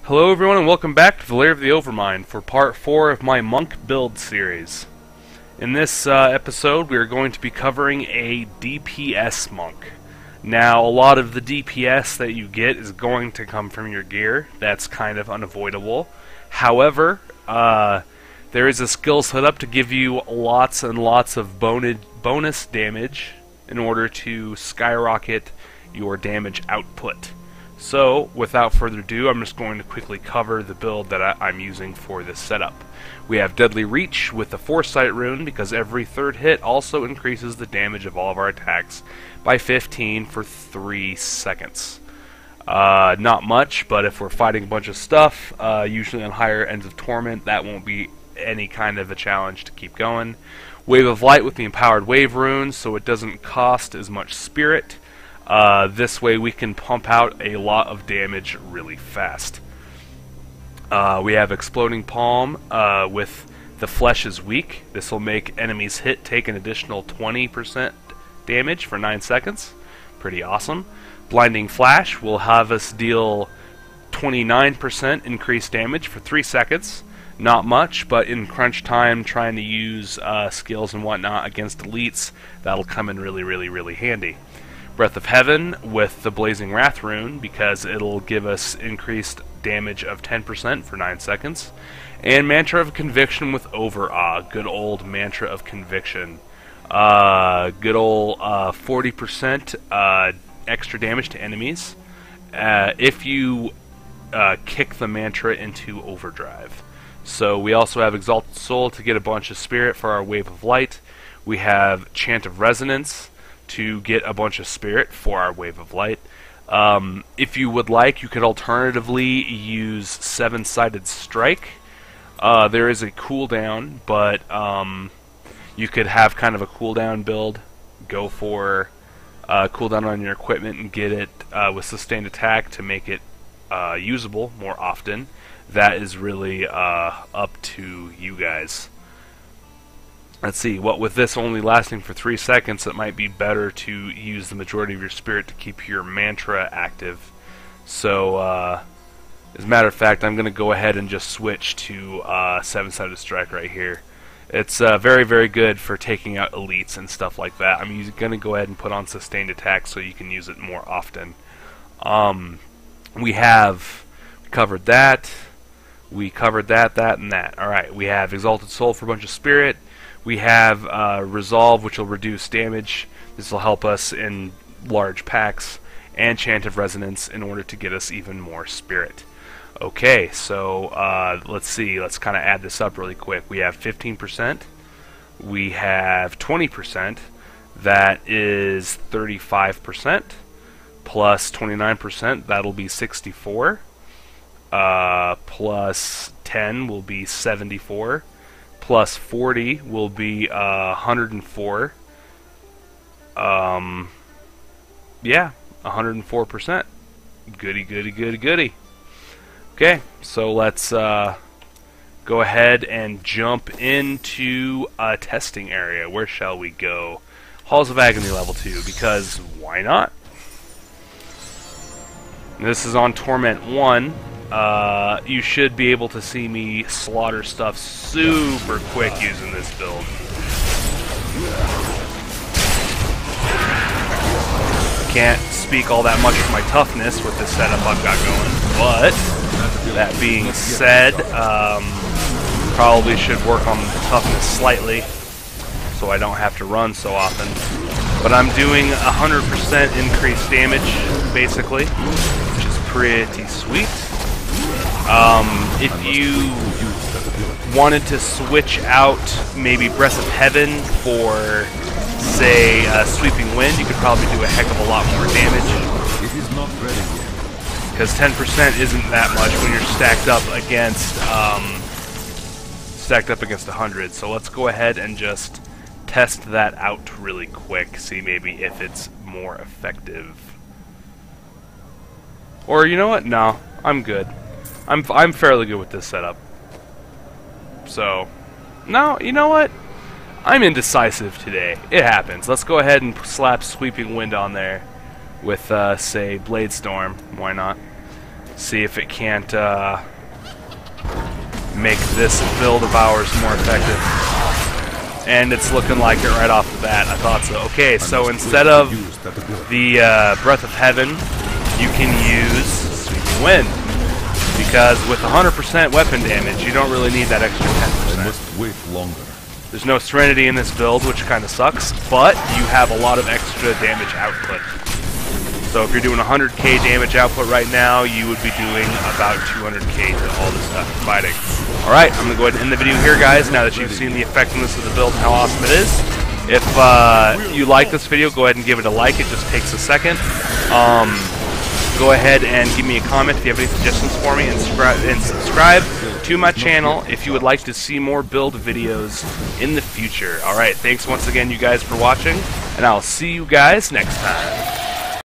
Hello everyone and welcome back to the Lair of the Overmind for part 4 of my Monk build series. In this episode we are going to be covering a DPS Monk. Now a lot of the DPS that you get is going to come from your gear. That's kind of unavoidable. However, there is a skill set up to give you lots and lots of bonus damage in order to skyrocket your damage output. So, without further ado, I'm just going to quickly cover the build that I'm using for this setup. We have Deadly Reach with the Foresight rune because every third hit also increases the damage of all of our attacks by 15 for 3 seconds. Not much, but if we're fighting a bunch of stuff, usually on higher ends of Torment, that won't be any kind of a challenge to keep going. Wave of Light with the Empowered Wave rune, so it doesn't cost as much Spirit. This way we can pump out a lot of damage really fast. We have Exploding Palm with the Flesh is Weak. This will make enemies hit take an additional 20% damage for 9 seconds. Pretty awesome. Blinding Flash will have us deal 29% increased damage for 3 seconds. Not much, but in crunch time, trying to use skills and whatnot against elites, that'll come in really handy. Breath of Heaven with the Blazing Wrath rune because it'll give us increased damage of 10% for 9 seconds. And Mantra of Conviction with Overawe, good old Mantra of Conviction. Good old 40% extra damage to enemies if you kick the mantra into overdrive. So we also have Exalted Soul to get a bunch of spirit for our Wave of Light. We have Chant of Resonance to get a bunch of spirit for our Wave of Light. If you would like, you could alternatively use Seven-Sided Strike. There is a cooldown, but you could have kind of a cooldown build. Go for cooldown on your equipment and get it with Sustained Attack to make it usable more often. That is really up to you guys. Let's see, what with this only lasting for 3 seconds, it might be better to use the majority of your spirit to keep your mantra active. So, as a matter of fact, I'm going to go ahead and just switch to Seven-Sided Strike right here. It's very good for taking out elites and stuff like that. I'm going to go ahead and put on Sustained Attack so you can use it more often. We have covered that. We covered that, and that. Alright, we have Exalted Soul for a bunch of spirit. We have Resolve, which will reduce damage. This will help us in large packs. And Chant of Resonance in order to get us even more spirit. Okay, so let's see. Let's kind of add this up really quick. We have 15%. We have 20%. That is 35%. Plus 29%, that'll be 64. Plus 10 will be 74. Plus 40 will be 104. Yeah, 104%. Goody. Okay, so let's go ahead and jump into a testing area. Where shall we go? Halls of Agony level 2, because why not? This is on Torment 1. You should be able to see me slaughter stuff super quick using this build. Can't speak all that much for my toughness with this setup I've got going, but that being said, probably should work on the toughness slightly so I don't have to run so often. But I'm doing 100% increased damage, basically, which is pretty sweet. If you wanted to switch out maybe Breath of Heaven for, say, Sweeping Wind, you could probably do a heck of a lot more damage. It is not ready yet. Because 10% isn't that much when you're stacked up against 100. So let's go ahead and just test that out really quick. See maybe if it's more effective. Or you know what? No, I'm good. I'm fairly good with this setup. So, no, you know what? I'm indecisive today. It happens. Let's go ahead and slap Sweeping Wind on there with, say, Blade Storm. Why not? See if it can't make this build of ours more effective. And it's looking like it right off the bat. I thought so. Okay, so instead of the Breath of Heaven, you can use Sweeping Wind. Because with 100% weapon damage, you don't really need that extra 10%. I must wait longer. There's no Serenity in this build, which kind of sucks, but you have a lot of extra damage output. So if you're doing 100k damage output right now, you would be doing about 200k to all this stuff you're fighting. Alright, I'm going to go ahead and end the video here, guys, now that you've seen the effectiveness of the build and how awesome it is. If you like this video, go ahead and give it a like. It just takes a second. Go ahead and give me a comment if you have any suggestions for me, and subscribe to my channel if you would like to see more build videos in the future. Alright, thanks once again, you guys, for watching, and I'll see you guys next time.